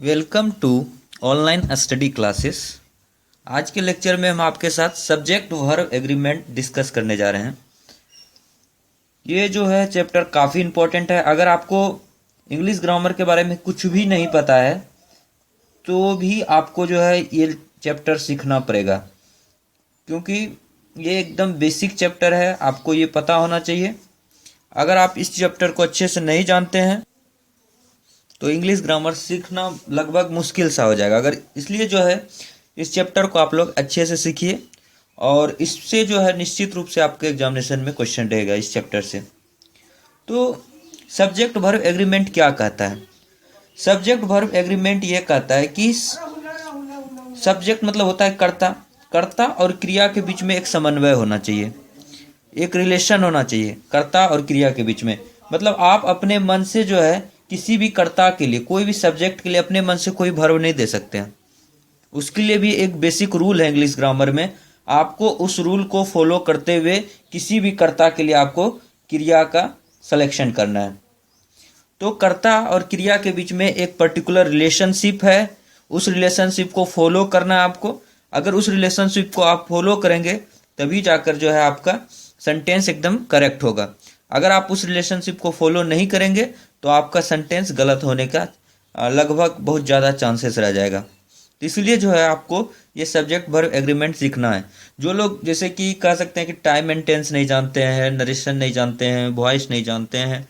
Welcome to online study classes. आज के lecture में हम आपके साथ सब्जेक्ट वर्ब एग्रीमेंट डिस्कस करने जा रहे हैं। ये जो है चैप्टर काफ़ी इम्पोर्टेंट है। अगर आपको इंग्लिश ग्रामर के बारे में कुछ भी नहीं पता है तो भी आपको जो है ये चैप्टर सीखना पड़ेगा, क्योंकि ये एकदम बेसिक चैप्टर है। आपको ये पता होना चाहिए। अगर आप इस चैप्टर को अच्छे से नहीं जानते हैं तो इंग्लिश ग्रामर सीखना लगभग मुश्किल सा हो जाएगा। अगर इसलिए जो है इस चैप्टर को आप लोग अच्छे से सीखिए, और इससे जो है निश्चित रूप से आपके एग्जामिनेशन में क्वेश्चन रहेगा इस चैप्टर से। तो सब्जेक्ट वर्ब एग्रीमेंट क्या कहता है? सब्जेक्ट वर्ब एग्रीमेंट ये कहता है कि सब्जेक्ट मतलब होता है कर्ता और क्रिया के बीच में एक समन्वय होना चाहिए, एक रिलेशन होना चाहिए कर्ता और क्रिया के बीच में। मतलब आप अपने मन से जो है किसी भी कर्ता के लिए, कोई भी सब्जेक्ट के लिए अपने मन से कोई वर्ब नहीं दे सकते हैं। उसके लिए भी एक बेसिक रूल है इंग्लिश ग्रामर में। आपको उस रूल को फॉलो करते हुए किसी भी कर्ता के लिए आपको क्रिया का सिलेक्शन करना है। तो कर्ता और क्रिया के बीच में एक पर्टिकुलर रिलेशनशिप है, उस रिलेशनशिप को फॉलो करना है आपको। अगर उस रिलेशनशिप को आप फॉलो करेंगे तभी जाकर जो है आपका सेंटेंस एकदम करेक्ट होगा। अगर आप उस रिलेशनशिप को फॉलो नहीं करेंगे तो आपका सेंटेंस गलत होने का लगभग बहुत ज़्यादा चांसेस रह जाएगा। तो इसलिए जो है आपको ये सब्जेक्ट वर्ब एग्रीमेंट सीखना है। जो लोग जैसे कि कह सकते हैं कि टाइम एंड टेंस नहीं जानते हैं, नरेशन नहीं जानते हैं, वॉइस नहीं जानते हैं,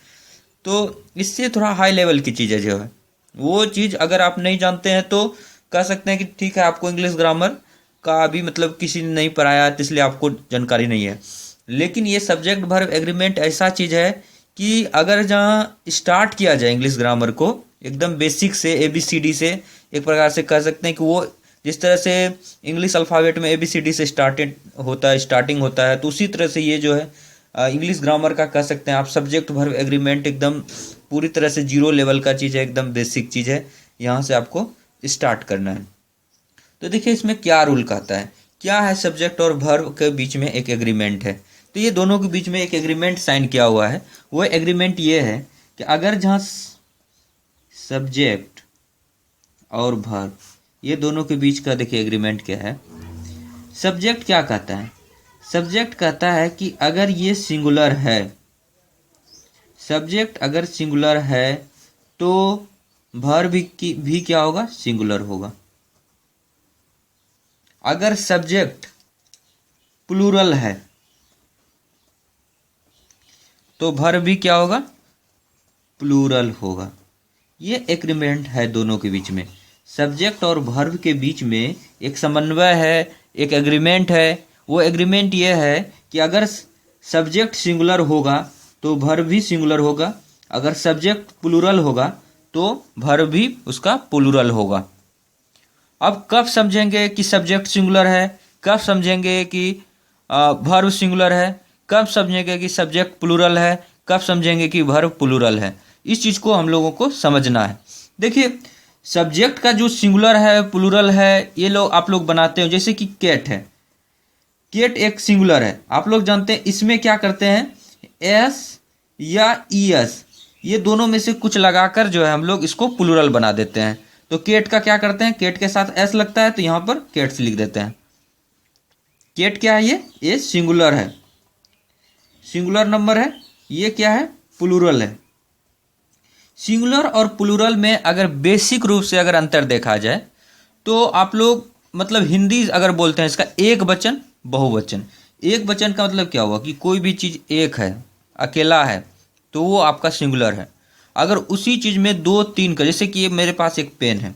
तो इससे थोड़ा हाई लेवल की चीज़ें जो है वो चीज़ अगर आप नहीं जानते हैं तो कह सकते हैं कि ठीक है, आपको इंग्लिश ग्रामर का अभी मतलब किसी ने नहीं पढ़ाया तो इसलिए आपको जानकारी नहीं है। लेकिन ये सब्जेक्ट वर्ब एग्रीमेंट ऐसा चीज़ है कि अगर जहाँ स्टार्ट किया जाए इंग्लिश ग्रामर को एकदम बेसिक से, ABCD से, एक प्रकार से कह सकते हैं कि वो जिस तरह से इंग्लिश अल्फ़ाबेट में ABCD से स्टार्टिंग होता है, तो उसी तरह से ये जो है इंग्लिश ग्रामर का कह सकते हैं आप सब्जेक्ट वर्ब एग्रीमेंट एकदम पूरी तरह से जीरो लेवल का चीज़ है, एकदम बेसिक चीज़ है। यहाँ से आपको स्टार्ट करना है। तो देखिए इसमें क्या रूल कहता है, क्या है सब्जेक्ट और वर्ब के बीच में एक एग्रीमेंट है। तो ये दोनों के बीच में एक एग्रीमेंट साइन किया हुआ है। वो एग्रीमेंट ये है कि अगर जहाँ सब्जेक्ट और वर्ब ये दोनों के बीच का देखिए एग्रीमेंट क्या है। सब्जेक्ट क्या कहता है? सब्जेक्ट कहता है कि अगर ये सिंगुलर है, सब्जेक्ट अगर सिंगुलर है तो वर्ब भी क्या होगा? सिंगुलर होगा। अगर सब्जेक्ट प्लूरल है तो वर्ब भी क्या होगा? प्लूरल होगा। ये एग्रीमेंट है दोनों के बीच में। सब्जेक्ट और वर्ब के बीच में एक समन्वय है, एक एग्रीमेंट है। वो एग्रीमेंट ये है कि अगर सब्जेक्ट सिंगुलर होगा तो वर्ब भी सिंगुलर होगा, अगर सब्जेक्ट प्लूरल होगा तो वर्ब भी उसका प्लूरल होगा। अब कब समझेंगे कि सब्जेक्ट सिंगुलर है, कब समझेंगे कि वर्ब सिंगुलर है, कब समझेंगे कि सब्जेक्ट प्लूरल है, कब समझेंगे कि वर्ब प्लूरल है, इस चीज़ को हम लोगों को समझना है। देखिए सब्जेक्ट का जो सिंगुलर है, प्लूरल है, ये आप लोग बनाते हो। जैसे कि केट है, केट एक सिंगुलर है। आप लोग जानते हैं इसमें क्या करते हैं, एस या ईएस ये दोनों में से कुछ लगाकर जो है हम लोग इसको प्लूरल बना देते हैं। तो केट का क्या करते हैं, केट के साथ एस लगता है तो यहाँ पर केट्स लिख देते हैं। केट क्या है? ये सिंगुलर है, सिंगुलर नंबर है। ये क्या है? प्लूरल है। सिंगुलर और प्लूरल में अगर बेसिक रूप से अगर अंतर देखा जाए तो आप लोग मतलब हिंदी अगर बोलते हैं इसका एक वचन बहुवचन। एक वचन का मतलब क्या हुआ कि कोई भी चीज़ एक है, अकेला है, तो वो आपका सिंगुलर है। अगर उसी चीज़ में दो तीन का, जैसे कि ये मेरे पास एक पेन है,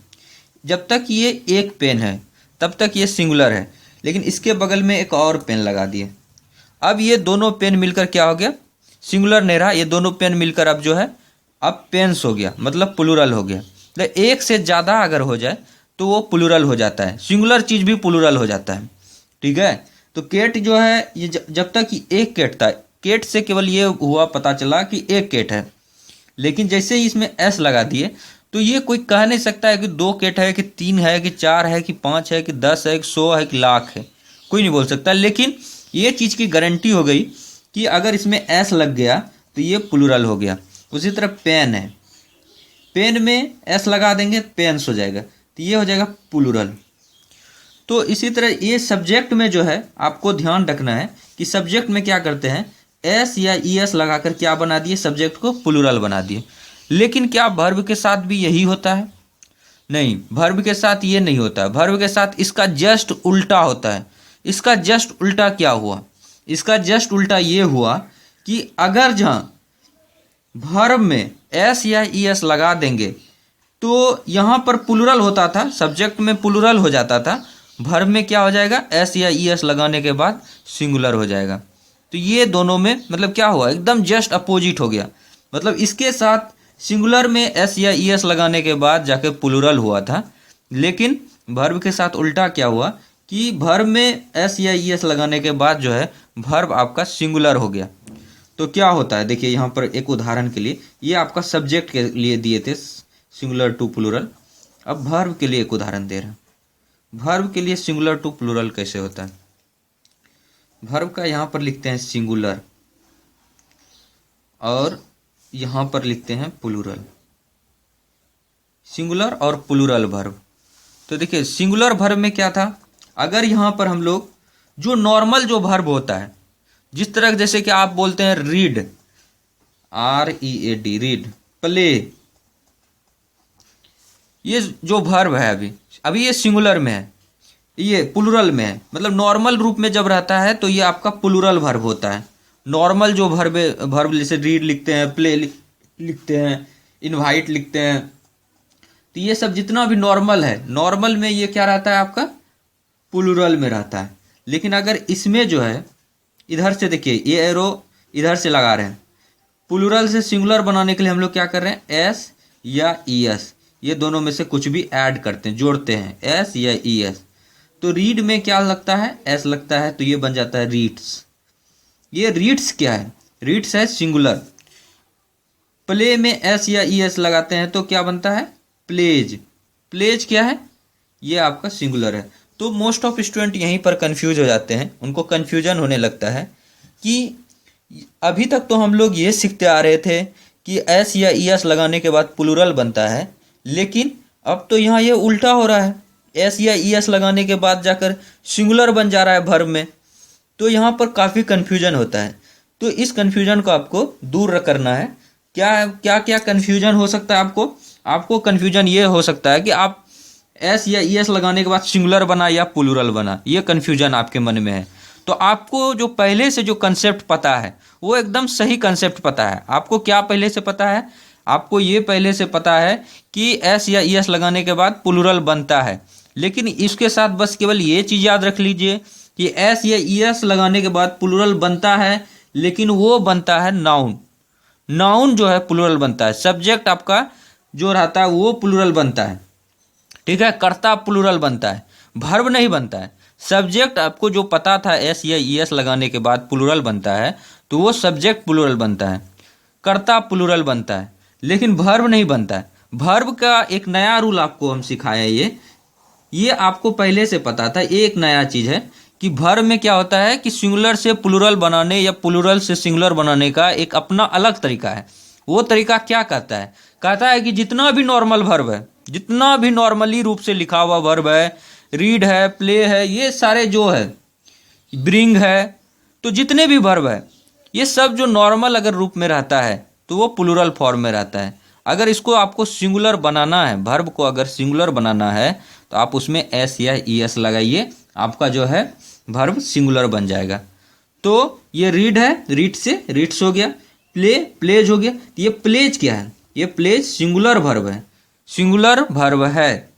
जब तक ये एक पेन है तब तक ये सिंगुलर है, लेकिन इसके बगल में एक और पेन लगा दिए, अब ये दोनों पेन मिलकर क्या हो गया? सिंगुलर नहीं रहा। ये दोनों पेन मिलकर अब जो है अब पेन्स हो गया, मतलब प्लूरल हो गया। तो एक से ज़्यादा अगर हो जाए तो वो प्लूरल हो जाता है, सिंगुलर चीज़ भी प्लूरल हो जाता है। ठीक है। तो केट जो है ये जब तक एक केट था, केट से केवल ये हुआ पता चला कि एक केट है, लेकिन जैसे ही इसमें एस लगा दिए तो ये कोई कह नहीं सकता है कि दो केट है, कि तीन है, कि चार है, कि पाँच है, कि 10 है, कि 100 है, कि लाख है, कोई नहीं बोल सकता। लेकिन ये चीज़ की गारंटी हो गई कि अगर इसमें एस लग गया तो ये प्लूरल हो गया। उसी तरह पेन है, पेन में एस लगा देंगे, पेन्स हो जाएगा, तो ये हो जाएगा प्लूरल। तो इसी तरह ये सब्जेक्ट में जो है आपको ध्यान रखना है कि सब्जेक्ट में क्या करते हैं, एस या ई एस लगाकर क्या बना दिए, सब्जेक्ट को प्लूरल बना दिए। लेकिन क्या वर्ब के साथ भी यही होता है? नहीं, वर्ब के साथ ये नहीं होता। वर्ब के साथ इसका जस्ट उल्टा होता है। इसका जस्ट उल्टा क्या हुआ? इसका जस्ट उल्टा ये हुआ कि अगर जहाँ वर्ब में एस या ई एस लगा देंगे तो यहाँ पर प्लूरल होता था, सब्जेक्ट में प्लूरल हो जाता था, वर्ब में क्या हो जाएगा, एस या ई एस लगाने के बाद सिंगुलर हो जाएगा। तो ये दोनों में मतलब क्या हुआ, एकदम जस्ट अपोजिट हो गया। मतलब इसके साथ सिंगुलर में एस या ई एस लगाने के बाद जाके प्लूरल हुआ था, लेकिन वर्ब के साथ उल्टा क्या हुआ कि वर्ब में एस या ई एस लगाने के बाद जो है वर्ब आपका सिंगुलर हो गया। तो क्या होता है, देखिए यहाँ पर एक उदाहरण के लिए, ये आपका सब्जेक्ट के लिए दिए थे सिंगुलर टू प्लूरल। अब वर्ब के लिए एक उदाहरण दे रहे हैं। वर्ब के लिए सिंगुलर टू प्लूरल कैसे होता है? वर्ब का यहाँ पर लिखते हैं सिंगुलर और यहाँ पर लिखते हैं प्लूरल, सिंगुलर और प्लूरल वर्ब। तो देखिए सिंगुलर वर्ब में क्या था, अगर यहाँ पर हम लोग जो नॉर्मल जो वर्ब होता है, जिस तरह जैसे कि आप बोलते हैं रीड, READ रीड, प्ले, ये जो वर्ब है अभी ये सिंगुलर में है, ये प्लूरल में है। मतलब नॉर्मल रूप में जब रहता है तो ये आपका प्लूरल वर्ब होता है। नॉर्मल जो वर्ब जैसे रीड लिखते हैं, प्ले लिखते हैं, इनवाइट लिखते हैं, तो ये सब जितना भी नॉर्मल है, नॉर्मल में ये क्या रहता है आपका, प्लूरल में रहता है। लेकिन अगर इसमें जो है इधर से देखिए ये एरो इधर से लगा रहे हैं, प्लूरल से सिंगुलर बनाने के लिए हम लोग क्या कर रहे हैं, एस या ई एस, ये दोनों में से कुछ भी ऐड करते हैं, जोड़ते हैं, एस या ई एस। तो रीड में क्या लगता है, एस लगता है, तो ये बन जाता है रीड्स। ये रीड्स क्या है, रीड्स है सिंगुलर। प्ले में एस या ई एस लगाते हैं तो क्या बनता है, प्लेज। प्लेज क्या है, ये आपका सिंगुलर है। तो मोस्ट ऑफ स्टूडेंट यहीं पर कंफ्यूज हो जाते हैं, उनको कंफ्यूजन होने लगता है कि अभी तक तो हम लोग ये सीखते आ रहे थे कि एस या ई एस लगाने के बाद प्लूरल बनता है, लेकिन अब तो यहाँ ये उल्टा हो रहा है, एस या ई एस लगाने के बाद जाकर सिंगुलर बन जा रहा है वर्ब में। तो यहाँ पर काफ़ी कन्फ्यूजन होता है। तो इस कन्फ्यूजन को आपको दूर करना है। क्या क्या कन्फ्यूजन हो सकता है आपको कन्फ्यूजन ये हो सकता है कि आप एस या ई एस लगाने के बाद सिंगुलर बना या प्लूरल बना, ये कन्फ्यूजन आपके मन में है। तो आपको जो पहले से जो कंसेप्ट पता है वो एकदम सही कंसेप्ट पता है। आपको क्या पहले से पता है, आपको ये पहले से पता है कि एस या ई एस लगाने के बाद प्लूरल बनता है। लेकिन इसके साथ बस केवल ये चीज़ याद रख लीजिए कि एस या ई एस लगाने के बाद प्लूरल बनता है, लेकिन वो बनता है नाउन। नाउन जो है प्लूरल बनता है, सब्जेक्ट आपका जो रहता है वो प्लूरल बनता है, ठीक है, कर्ता प्लूरल बनता है, वर्ब नहीं बनता है। सब्जेक्ट आपको जो पता था एस या ई एस लगाने के बाद प्लूरल बनता है, तो वो सब्जेक्ट प्लूरल बनता है, कर्ता प्लूरल बनता है, लेकिन वर्ब नहीं बनता है। वर्ब का एक नया रूल आपको हम सिखाया, ये आपको पहले से पता था। ये एक नया चीज़ है कि वर्ब में क्या होता है कि सिंगुलर से प्लूरल बनाने या प्लूरल से सिंगुलर बनाने का एक अपना अलग तरीका है। वो तरीका क्या कहता है कि जितना भी नॉर्मल वर्ब है, जितना भी नॉर्मली रूप से लिखा हुआ वर्ब है, रीड है, प्ले है, ये सारे जो है, ब्रिंग है, तो जितने भी वर्ब है ये सब जो नॉर्मल अगर रूप में रहता है तो वो प्लूरल फॉर्म में रहता है। अगर इसको आपको सिंगुलर बनाना है, वर्ब को अगर सिंगुलर बनाना है तो आप उसमें एस या ई एस लगाइए, आपका जो है वर्ब सिंगुलर बन जाएगा। तो ये रीड है, रीड से रीड्स हो गया, प्ले प्लेज हो गया। तो ये प्लेज क्या है, ये प्लेज सिंगुलर वर्ब है, सिंगुलर वर्ब है।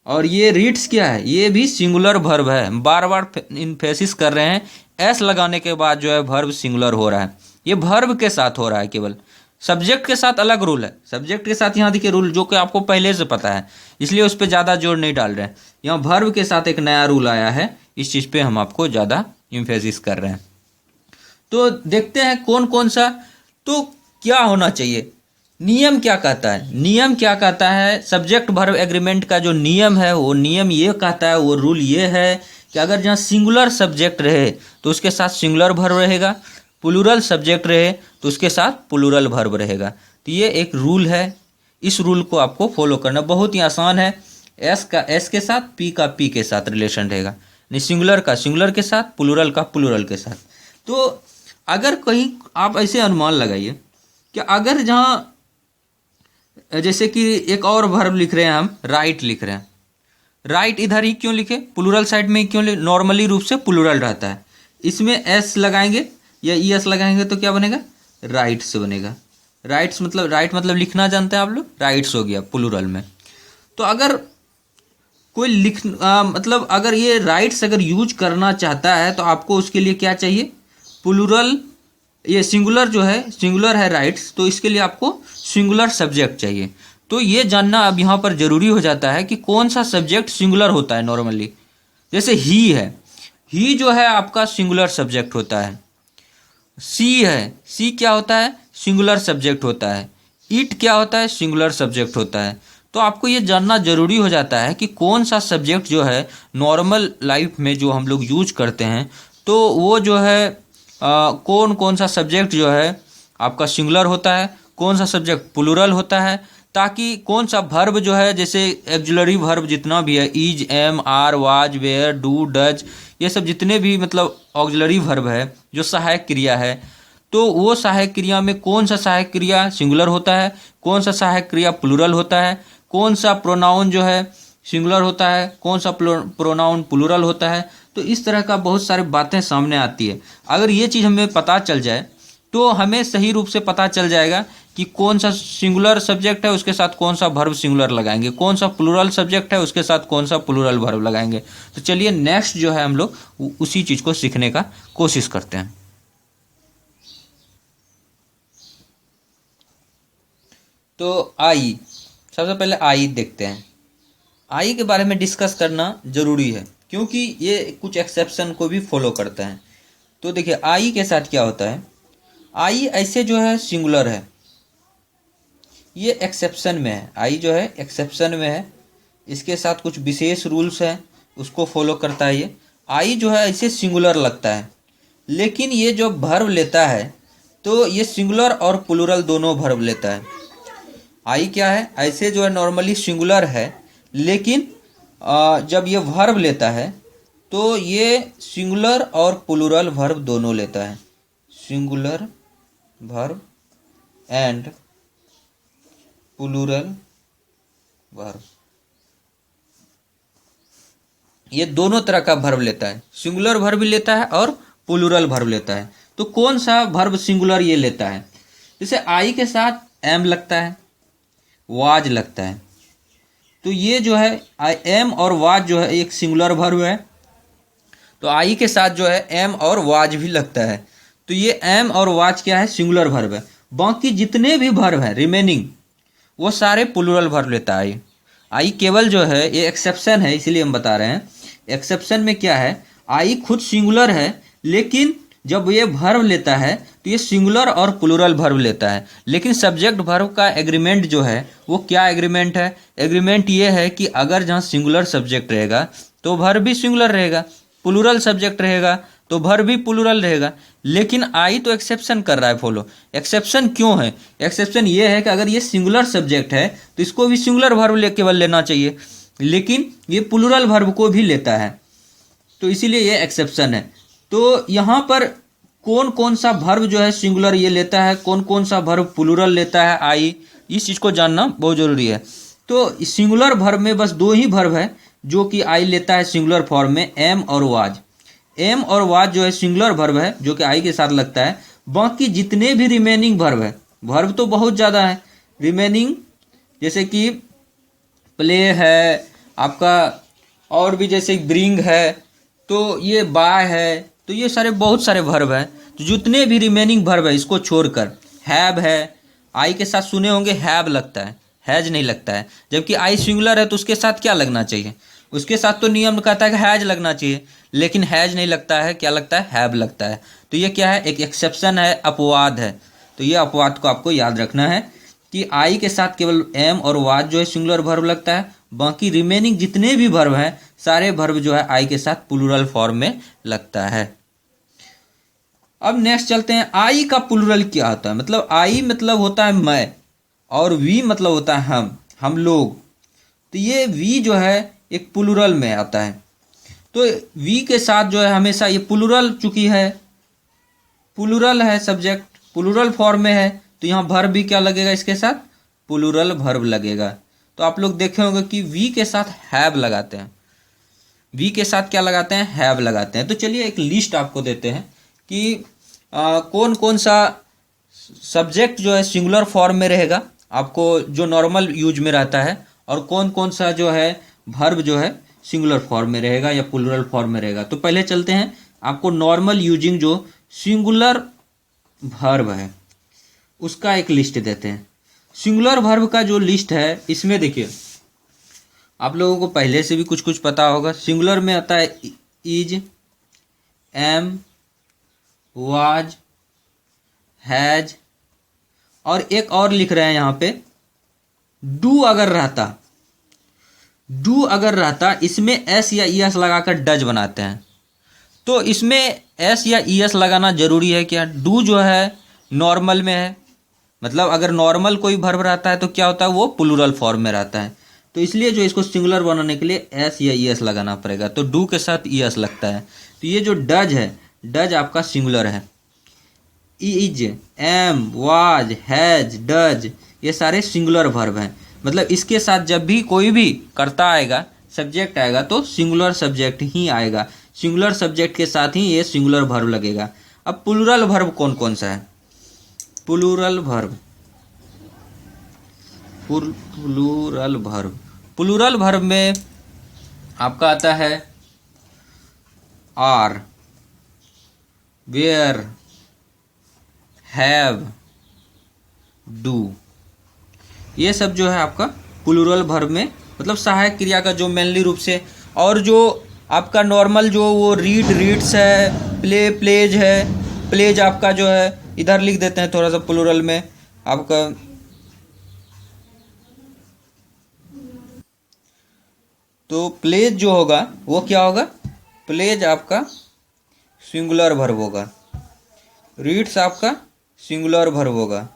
और ये रीड्स क्या है, ये भी सिंगुलर वर्ब है। बार बार इन्फेसिस कर रहे हैं, एस लगाने के बाद जो है वर्ब सिंगुलर हो रहा है। ये वर्ब के साथ हो रहा है, केवल सब्जेक्ट के साथ अलग रूल है। सब्जेक्ट के साथ यहाँ देखिए रूल जो कि आपको पहले से पता है, इसलिए उस पर ज़्यादा जोर नहीं डाल रहे हैं। यहाँ वर्ब के साथ एक नया रूल आया है, इस चीज़ पे हम आपको ज़्यादा इन्फेसिस कर रहे हैं। तो देखते हैं कौन कौन सा, तो क्या होना चाहिए, नियम क्या कहता है, नियम क्या कहता है, सब्जेक्ट वर्ब एग्रीमेंट का जो नियम है वो नियम ये कहता है, वो रूल ये है कि अगर जहाँ सिंगुलर सब्जेक्ट रहे तो उसके साथ सिंगुलर वर्ब रहेगा, प्लूरल सब्जेक्ट रहे तो उसके साथ प्लूरल वर्ब रहेगा। तो ये एक रूल है, इस रूल को आपको फॉलो करना, बहुत ही आसान है। एस का एस के साथ, पी का पी के साथ रिलेशन रहेगा, नहीं सिंगुलर का सिंगुलर के साथ, प्लूरल का प्लूरल के साथ। तो अगर कहीं आप ऐसे अनुमान लगाइए कि अगर जहाँ जैसे कि एक और वर्ब लिख रहे हैं, हम राइट लिख रहे हैं, राइट इधर ही क्यों लिखे, प्लूरल साइड में ही क्यों लिखे, नॉर्मली रूप से प्लूरल रहता है, इसमें एस लगाएंगे या ई एस लगाएंगे तो क्या बनेगा, राइट्स बनेगा। राइट्स मतलब, राइट मतलब लिखना जानते हैं आप लोग, राइट्स हो गया प्लूरल में। तो अगर कोई मतलब अगर ये राइट्स अगर यूज करना चाहता है तो आपको उसके लिए क्या चाहिए, प्लूरल, ये सिंगुलर जो है, सिंगुलर है राइट्स, तो इसके लिए आपको सिंगुलर सब्जेक्ट चाहिए। तो ये जानना अब यहाँ पर जरूरी हो जाता है कि कौन सा सब्जेक्ट सिंगुलर होता है नॉर्मली। जैसे ही है, ही जो है आपका सिंगुलर सब्जेक्ट होता है। सी है, सी क्या होता है, सिंगुलर सब्जेक्ट होता है। इट क्या होता है, सिंगुलर सब्जेक्ट होता है। तो आपको ये जानना जरूरी हो जाता है कि कौन सा सब्जेक्ट जो है नॉर्मल लाइफ में जो हम लोग यूज करते हैं, तो वो जो है कौन कौन सा सब्जेक्ट जो है आपका सिंगुलर होता है, कौन सा सब्जेक्ट प्लूरल होता है, ताकि कौन सा वर्ब जो है, जैसे एक्जुलरी वर्ब जितना भी है, is, am, are, was, were, do, does, ये सब जितने भी मतलब ऑक्सिलरी वर्ब है जो सहायक क्रिया है, तो वो सहायक क्रिया में कौन सा सहायक क्रिया सिंगुलर होता है, कौन सा सहायक क्रिया प्लूरल होता है, कौन सा प्रोनाउन जो है सिंगुलर होता है, कौन सा प्रोनाउन प्लूरल होता है। तो इस तरह का बहुत सारी बातें सामने आती है। अगर ये चीज़ हमें पता चल जाए तो हमें सही रूप से पता चल जाएगा कि कौन सा सिंगुलर सब्जेक्ट है उसके साथ कौन सा वर्ब सिंगुलर लगाएंगे, कौन सा प्लूरल सब्जेक्ट है उसके साथ कौन सा प्लूरल वर्ब लगाएंगे। तो चलिए नेक्स्ट जो है हम लोग उसी चीज़ को सीखने का कोशिश करते हैं। तो आई, सबसे पहले आई देखते हैं। आई के बारे में डिस्कस करना जरूरी है क्योंकि ये कुछ एक्सेप्शन को भी फॉलो करता है। तो देखिए आई के साथ क्या होता है, आई ऐसे जो है सिंगुलर है, ये एक्सेप्शन में है, आई जो है एक्सेप्शन में है, इसके साथ कुछ विशेष रूल्स हैं उसको फॉलो करता है। ये आई जो है ऐसे सिंगुलर लगता है, लेकिन ये जो वर्ब लेता है तो ये सिंगुलर और प्लूरल दोनों वर्ब लेता है। आई क्या है, ऐसे जो है नॉर्मली सिंगुलर है, लेकिन जब ये वर्ब लेता है तो ये सिंगुलर और प्लूरल वर्ब दोनों लेता है, singular verb and plural verb, ये दोनों तरह का वर्ब लेता है, सिंगुलर वर्ब भी लेता है और प्लूरल वर्ब लेता है। तो कौन सा वर्ब सिंगुलर ये लेता है, जैसे आई के साथ एम लगता है, वाज लगता है, तो ये जो है एम और वाज जो है एक सिंगुलर वर्ब है, तो आई के साथ जो है एम और वाज भी लगता है, तो ये एम और वाज क्या है, सिंगुलर वर्ब है। बाकी जितने भी वर्ब हैं रिमेनिंग वो सारे प्लूरल वर्ब लेता है। आई केवल जो है ये एक्सेप्शन है, इसलिए हम बता रहे हैं। एक्सेप्शन में क्या है, आई खुद सिंगुलर है, लेकिन जब ये वर्ब लेता है तो ये सिंगुलर और प्लूरल वर्ब लेता है। लेकिन सब्जेक्ट वर्ब का एग्रीमेंट जो है वो क्या एग्रीमेंट है, एग्रीमेंट ये है कि अगर जहाँ सिंगुलर सब्जेक्ट रहेगा तो वर्ब भी सिंगुलर रहेगा, प्लूरल सब्जेक्ट रहेगा तो वर्ब भी प्लूरल रहेगा। लेकिन आई तो एक्सेप्शन कर रहा है फॉलो। एक्सेप्शन क्यों है, एक्सेप्शन ये है कि अगर ये सिंगुलर सब्जेक्ट है तो इसको भी सिंगुलर वर्ब केवल लेना चाहिए, लेकिन ये प्लूरल वर्ब को भी लेता है, तो इसीलिए ये एक्सेप्शन है। तो यहाँ पर कौन कौन सा वर्ब जो है सिंगुलर ये लेता है, कौन कौन सा वर्ब प्लूरल लेता है आई, इस चीज़ को जानना बहुत जरूरी है। तो सिंगुलर वर्ब में बस दो ही वर्ब है जो कि आई लेता है सिंगुलर फॉर्म में, एम और वाज। एम और वाज जो है सिंगुलर वर्ब है जो कि आई के साथ लगता है। बाकी जितने भी रिमेनिंग वर्ब है, वर्ब तो बहुत ज़्यादा है रिमेनिंग, जैसे कि प्ले है आपका, और भी जैसे ब्रिंग है, तो ये बाय है, तो ये सारे बहुत सारे वर्ब हैं। तो जितने भी रिमेनिंग वर्ब है इसको छोड़कर, हैव है, आई के साथ सुने होंगे हैव लगता है, हैज नहीं लगता है। जबकि आई सिंगुलर है तो उसके साथ क्या लगना चाहिए, उसके साथ तो नियम कहता है कि हैज लगना चाहिए, लेकिन हैज नहीं लगता है, क्या लगता है, हैव लगता है। तो ये क्या है, एक एक्सेप्शन है, अपवाद है। तो ये अपवाद को आपको याद रखना है कि आई के साथ केवल एम और वाज जो है सिंगुलर वर्ब लगता है, बाकी रिमेनिंग जितने भी वर्ब हैं सारे वर्ब जो है आई के साथ प्लूरल फॉर्म में लगता है। अब नेक्स्ट चलते हैं, आई का प्लूरल क्या होता है। मतलब आई मतलब होता है मैं, और वी मतलब होता है हम लोग। तो ये वी जो है एक प्लूरल में आता है। तो वी के साथ जो है हमेशा ये प्लूरल, चूंकि है प्लूरल है, सब्जेक्ट प्लूरल फॉर्म में है, तो यहाँ वर्ब भी क्या लगेगा, इसके साथ प्लूरल वर्ब लगेगा। तो आप लोग देखे होंगे कि वी के साथ हैव लगाते हैं, वी के साथ क्या लगाते हैं, हैव लगाते हैं। तो चलिए एक लिस्ट आपको देते हैं कि कौन कौन सा सब्जेक्ट जो है सिंगुलर फॉर्म में रहेगा, आपको जो नॉर्मल यूज में रहता है, और कौन कौन सा जो है वर्ब जो है सिंगुलर फॉर्म में रहेगा या प्लूरल फॉर्म में रहेगा। तो पहले चलते हैं, आपको नॉर्मल यूजिंग जो सिंगुलर वर्ब है उसका एक लिस्ट देते हैं। सिंगुलर वर्ब का जो लिस्ट है इसमें देखिए, आप लोगों को पहले से भी कुछ कुछ पता होगा। सिंगुलर में आता है इज, एम, वाज, हैज, और एक और लिख रहे हैं यहाँ पे डू अगर रहता, डू अगर रहता, इसमें एस या ई एस लगाकर डज बनाते हैं। तो इसमें एस या ई एस लगाना जरूरी है क्या, डू जो है नॉर्मल में है, मतलब अगर नॉर्मल कोई वर्ब रहता है तो क्या होता है, वो प्लूरल फॉर्म में रहता है। तो इसलिए जो इसको सिंगुलर बनाने के लिए एस या ई एस लगाना पड़ेगा। तो डू के साथ ई एस लगता है। तो ये जो डज है, डज आपका सिंगुलर है। Is, am, was, has, does, ये सारे सिंगुलर वर्ब हैं। मतलब इसके साथ जब भी कोई भी कर्ता आएगा, सब्जेक्ट आएगा, तो सिंगुलर सब्जेक्ट ही आएगा। सिंगुलर सब्जेक्ट के साथ ही ये सिंगुलर वर्ब लगेगा। अब प्लूरल वर्ब कौन कौन सा है, plural verb, plural verb, plural verb में आपका आता है आर, वेयर, हैव, डू, ये सब जो है आपका प्लूरल वर्ब में, मतलब सहायक क्रिया का जो मेनली रूप से। और जो आपका नॉर्मल जो वो रीड, रीड्स है, प्ले, प्लेज है, प्लेज आपका जो है इधर लिख देते हैं थोड़ा सा प्लूरल में आपका। तो प्लेज जो होगा वो क्या होगा, प्लेज आपका सिंगुलर वर्ब होगा, रीड्स आपका सिंगुलर वर्ब होगा,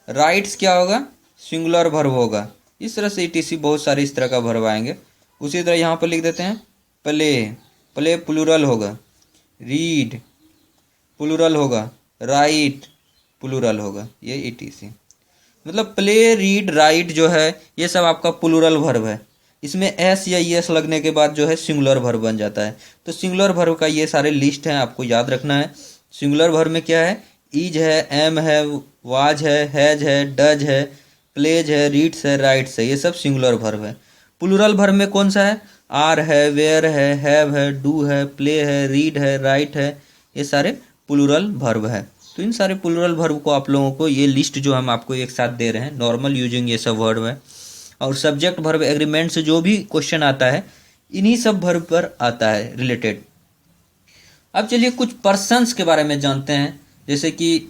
राइट्स क्या होगा, सिंगुलर वर्ब होगा। इस तरह से ईटीसी बहुत सारे इस तरह का वर्ब आएंगे। उसी तरह यहाँ पर लिख देते हैं प्ले, प्ले प्लूरल होगा, रीड प्लूरल होगा, राइट प्लूरल होगा, ये ईटीसी। मतलब प्ले, रीड, राइट जो है ये सब आपका प्लूरल वर्ब है। इसमें एस या एस लगने के बाद जो है सिंगुलर वर्ब बन जाता है। तो सिंगुलर वर्ब का ये सारे लिस्ट हैं, आपको याद रखना है। सिंगुलर वर्ब में क्या है, इज है, एम है, वाज है, हैज है, डज है, प्लेज है, रीड्स है, राइट्स है, ये सब सिंगुलर वर्ब है। प्लूरल वर्ब में कौन सा है, आर है, वेयर है, हैव है, डू है, प्ले है, रीड है, राइट है, ये सारे प्लूरल वर्ब है। तो इन सारे प्लूरल वर्ब को आप लोगों को ये लिस्ट जो हम आपको एक साथ दे रहे हैं, नॉर्मल यूजिंग ये सब वर्ब है। और सब्जेक्ट वर्ब एग्रीमेंट से जो भी क्वेश्चन आता है इन्हीं सब वर्ब पर आता है रिलेटेड। अब चलिए कुछ पर्सन्स के बारे में जानते हैं, जैसे कि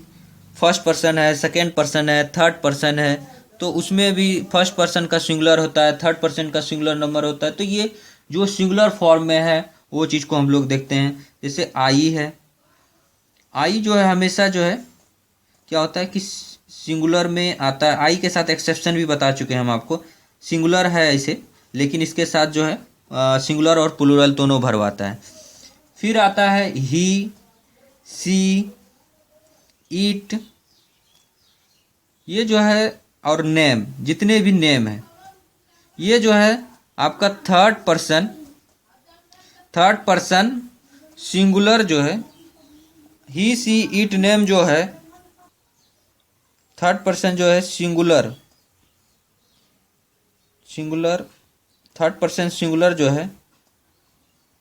फर्स्ट पर्सन है, सेकेंड पर्सन है, थर्ड पर्सन है। तो उसमें भी फर्स्ट पर्सन का सिंगुलर होता है, थर्ड पर्सन का सिंगुलर नंबर होता है। तो ये जो सिंगुलर फॉर्म में है वो चीज़ को हम लोग देखते हैं। जैसे आई है, आई जो है हमेशा जो है क्या होता है कि सिंगुलर में आता है। आई के साथ एक्सेप्शन भी बता चुके हैं हम आपको, सिंगुलर है इसे, लेकिन इसके साथ जो है सिंगुलर और प्लूरल दोनों वर्ब आता है। फिर आता है ही, सी, ईट, ये जो है, और नेम, जितने भी नेम है ये जो है आपका थर्ड पर्सन सिंगुलर जो है। ही, सी, ईट, नेम जो है थर्ड पर्सन जो है सिंगुलर, थर्ड पर्सन सिंगुलर जो है,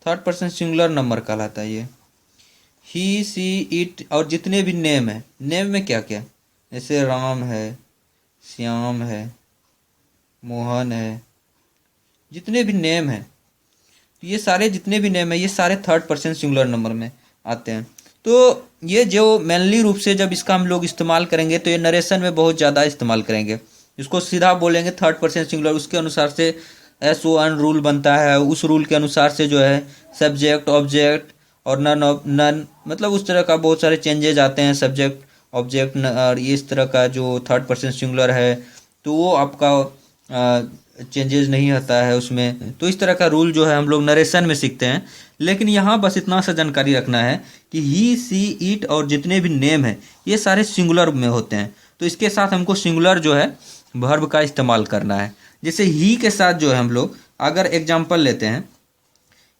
थर्ड पर्सन सिंगुलर नंबर कहलाता है ये। ही, सी, इट, और जितने भी नेम है, नेम में क्या क्या, जैसे राम है, श्याम है, मोहन है, जितने भी नेम है, ये सारे जितने भी नेम है ये सारे थर्ड पर्सन सिंगुलर नंबर में आते हैं। तो ये जो मेनली रूप से जब इसका हम लोग इस्तेमाल करेंगे तो ये नरेशन में बहुत ज़्यादा इस्तेमाल करेंगे। इसको सीधा बोलेंगे थर्ड पर्सन सिंगुलर, उसके अनुसार से SON रूल बनता है। उस रूल के अनुसार से जो है सब्जेक्ट, ऑब्जेक्ट और नन, मतलब उस तरह का बहुत सारे चेंजेज आते हैं। सब्जेक्ट, ऑब्जेक्ट और ये इस तरह का जो थर्ड पर्सन सिंगुलर है तो वो आपका चेंजेस नहीं आता है उसमें। तो इस तरह का रूल जो है हम लोग नरेशन में सीखते हैं। लेकिन यहाँ बस इतना सा जानकारी रखना है कि ही, सी, इट और जितने भी नेम है ये सारे सिंगुलर में होते हैं। तो इसके साथ हमको सिंगुलर जो है वर्ब का इस्तेमाल करना है। जैसे ही के साथ जो है हम लोग अगर एग्जाम्पल लेते हैं,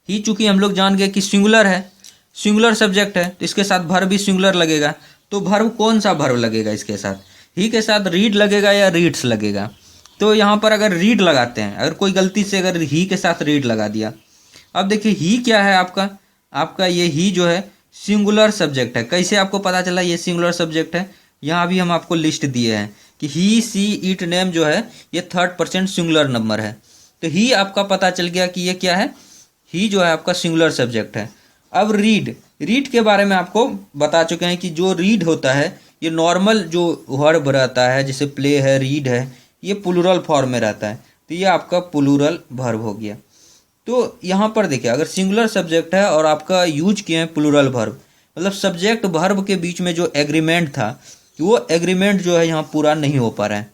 ही चूंकि हम लोग जान गए कि सिंगुलर है, सिंगुलर सब्जेक्ट है, तो इसके साथ वर्ब भी सिंगुलर लगेगा। तो वर्ब कौन सा वर्ब लगेगा इसके साथ? ही के साथ रीड लगेगा या रीड्स लगेगा? तो यहाँ पर अगर रीड लगाते हैं, अगर कोई गलती से अगर ही के साथ रीड लगा दिया, अब देखिए ही क्या है आपका ये ही जो है सिंगुलर सब्जेक्ट है। कैसे आपको पता चला ये सिंगुलर सब्जेक्ट है? यहाँ भी हम आपको लिस्ट दिए हैं कि ही, सी, इट, नेम जो है ये 3rd सिंगुलर नंबर है। तो ही आपका पता चल गया कि ये क्या है, ही जो है आपका सिंगुलर सब्जेक्ट है। अब रीड के बारे में आपको बता चुके हैं कि जो रीड होता है ये नॉर्मल जो वर्ब रहता है, जैसे प्ले है, रीड है, ये प्लूरल फॉर्म में रहता है। तो ये आपका प्लूरल वर्ब हो गया। तो यहाँ पर देखिए अगर सिंगुलर सब्जेक्ट है और आपका यूज किए हैं प्लूरल वर्ब, मतलब सब्जेक्ट वर्ब के बीच में जो एग्रीमेंट था वो एग्रीमेंट जो है यहाँ पूरा नहीं हो पा रहा है।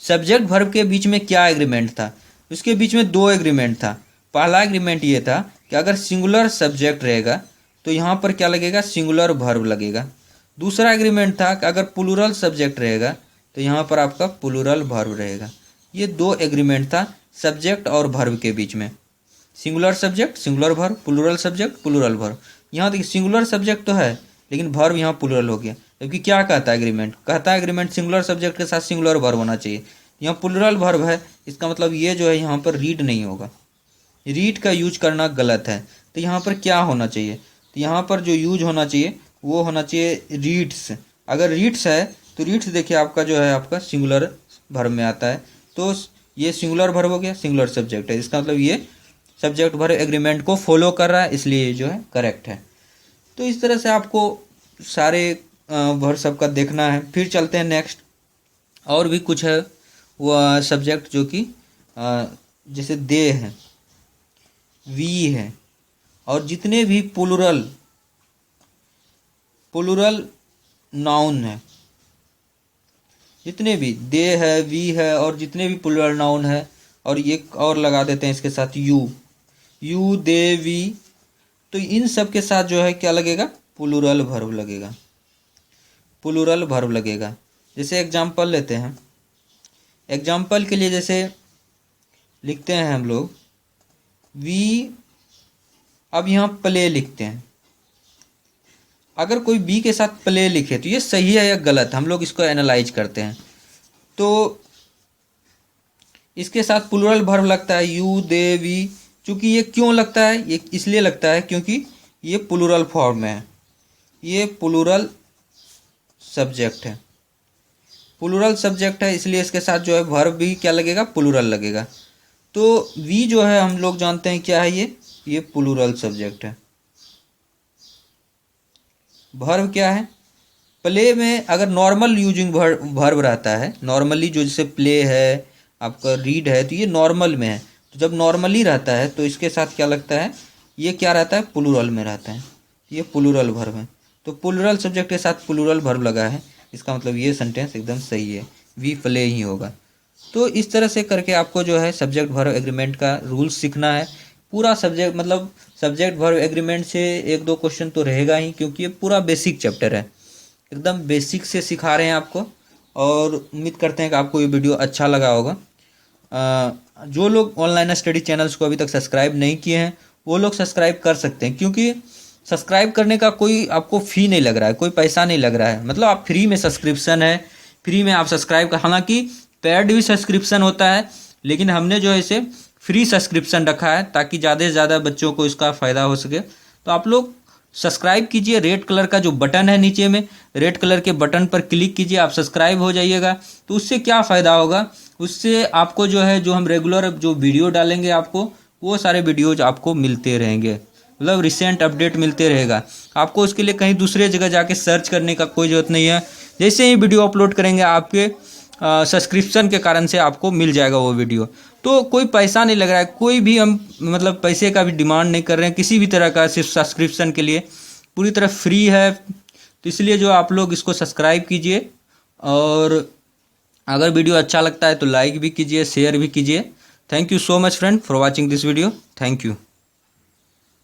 सब्जेक्ट वर्ब के बीच में क्या एग्रीमेंट था? उसके बीच में 2 एग्रीमेंट था। पहला एग्रीमेंट ये था कि अगर सिंगुलर सब्जेक्ट रहेगा तो यहाँ पर क्या लगेगा, सिंगुलर वर्ब लगेगा। दूसरा एग्रीमेंट था कि अगर प्लूरल सब्जेक्ट रहेगा तो यहाँ पर आपका प्लूरल वर्ब रहेगा। ये 2 एग्रीमेंट था सब्जेक्ट और वर्ब के बीच में। Singular subject singular verb, plural subject plural verb. यहाँ देखिए सिंगुलर सब्जेक्ट तो है लेकिन वर्ब यहाँ प्लूरल हो गया। जबकि क्या कहता है एग्रीमेंट? कहता है एग्रीमेंट सिंगुलर सब्जेक्ट के साथ सिंगुलर वर्ब होना चाहिए। यहाँ प्लूरल वर्ब है, इसका मतलब ये जो है यहाँ पर रीड नहीं होगा, रीड का यूज करना गलत है। तो यहाँ पर क्या होना चाहिए? तो यहाँ पर जो यूज होना चाहिए वो होना चाहिए रीड्स। अगर रीड्स है तो रीड्स देखिए आपका जो है आपका सिंगुलर वर्ब में आता है। तो ये सिंगुलर वर्ब हो गया, सिंगुलर सब्जेक्ट है, इसका मतलब ये सब्जेक्ट वर्ब एग्रीमेंट को फॉलो कर रहा है, इसलिए ये जो है करेक्ट है। तो इस तरह से आपको सारे वर्ब सबका देखना है। फिर चलते हैं नेक्स्ट। और भी कुछ है वो सब्जेक्ट जो कि जैसे दे है, वी है, और जितने भी प्लूरल नाउन है, जितने भी दे है, वी है, और जितने भी प्लूरल नाउन है, और ये और लगा देते हैं इसके साथ यू, दे, वी, तो इन सब के साथ जो है क्या लगेगा, प्लूरल वर्ब लगेगा, प्लूरल वर्ब लगेगा। जैसे एग्जाम्पल लेते हैं, एग्जाम्पल के लिए जैसे लिखते हैं हम लोग वी, अब यहाँ प्ले लिखते हैं। अगर कोई बी के साथ प्ले लिखे तो ये सही है या गलत, हम लोग इसको एनालाइज करते हैं। तो इसके साथ प्लूरल वर्ब लगता है यू, दे, वी। चूँकि ये क्यों लगता है, ये इसलिए लगता है क्योंकि ये प्लूरल फॉर्म में है, ये प्लूरल सब्जेक्ट है, प्लूरल सब्जेक्ट है, इसलिए इसके साथ जो है वर्ब भी क्या लगेगा, प्लूरल लगेगा। तो वी जो है हम लोग जानते हैं क्या है, ये प्लूरल सब्जेक्ट है। वर्ब क्या है, प्ले में अगर नॉर्मल यूजिंग वर्ब रहता है, नॉर्मली जो जैसे प्ले है, आपका रीड है, तो ये नॉर्मल में है। तो जब नॉर्मली रहता है तो इसके साथ क्या लगता है, ये क्या रहता है, प्लूरल में रहता है, ये प्लूरल वर्ब है। तो प्लूरल सब्जेक्ट के साथ प्लूरल वर्ब लगा है, इसका मतलब ये सेंटेंस एकदम सही है, वी प्ले ही होगा। तो इस तरह से करके आपको जो है सब्जेक्ट वर्ब एग्रीमेंट का रूल सीखना है। पूरा सब्जेक्ट मतलब सब्जेक्ट वर्ब एग्रीमेंट से 1-2 क्वेश्चन तो रहेगा ही, क्योंकि ये पूरा बेसिक चैप्टर है, एकदम बेसिक से सिखा रहे हैं आपको। और उम्मीद करते हैं कि आपको ये वीडियो अच्छा लगा होगा। जो लोग ऑनलाइन स्टडी चैनल्स को अभी तक सब्सक्राइब नहीं किए हैं वो लोग सब्सक्राइब कर सकते हैं, क्योंकि सब्सक्राइब करने का कोई आपको फ़ी नहीं लग रहा है, कोई पैसा नहीं लग रहा है, मतलब आप फ्री में सब्सक्रिप्शन है, फ्री में आप सब्सक्राइब कर। हालांकि पेड भी सब्सक्रिप्शन होता है, लेकिन हमने जो है इसे फ्री सब्सक्रिप्शन रखा है ताकि ज़्यादा से ज़्यादा बच्चों को इसका फ़ायदा हो सके। तो आप लोग सब्सक्राइब कीजिए, रेड कलर का जो बटन है नीचे में, रेड कलर के बटन पर क्लिक कीजिए, आप सब्सक्राइब हो जाइएगा। तो उससे क्या फ़ायदा होगा, उससे आपको जो है जो हम रेगुलर जो वीडियो डालेंगे आपको वो सारे वीडियोज आपको मिलते रहेंगे, मतलब रिसेंट अपडेट मिलते रहेगा आपको। उसके लिए कहीं दूसरे जगह जाके सर्च करने का कोई ज़रूरत नहीं है। जैसे ही वीडियो अपलोड करेंगे आपके सब्सक्रिप्शन के कारण से आपको मिल जाएगा वो वीडियो। तो कोई पैसा नहीं लग रहा है, कोई भी हम मतलब पैसे का भी डिमांड नहीं कर रहे हैं किसी भी तरह का, सिर्फ सब्सक्रिप्शन के लिए पूरी तरह फ्री है। तो इसलिए जो आप लोग इसको सब्सक्राइब कीजिए और अगर वीडियो अच्छा लगता है तो लाइक भी कीजिए, शेयर भी कीजिए। Thank you so much friend for watching this video. Thank you.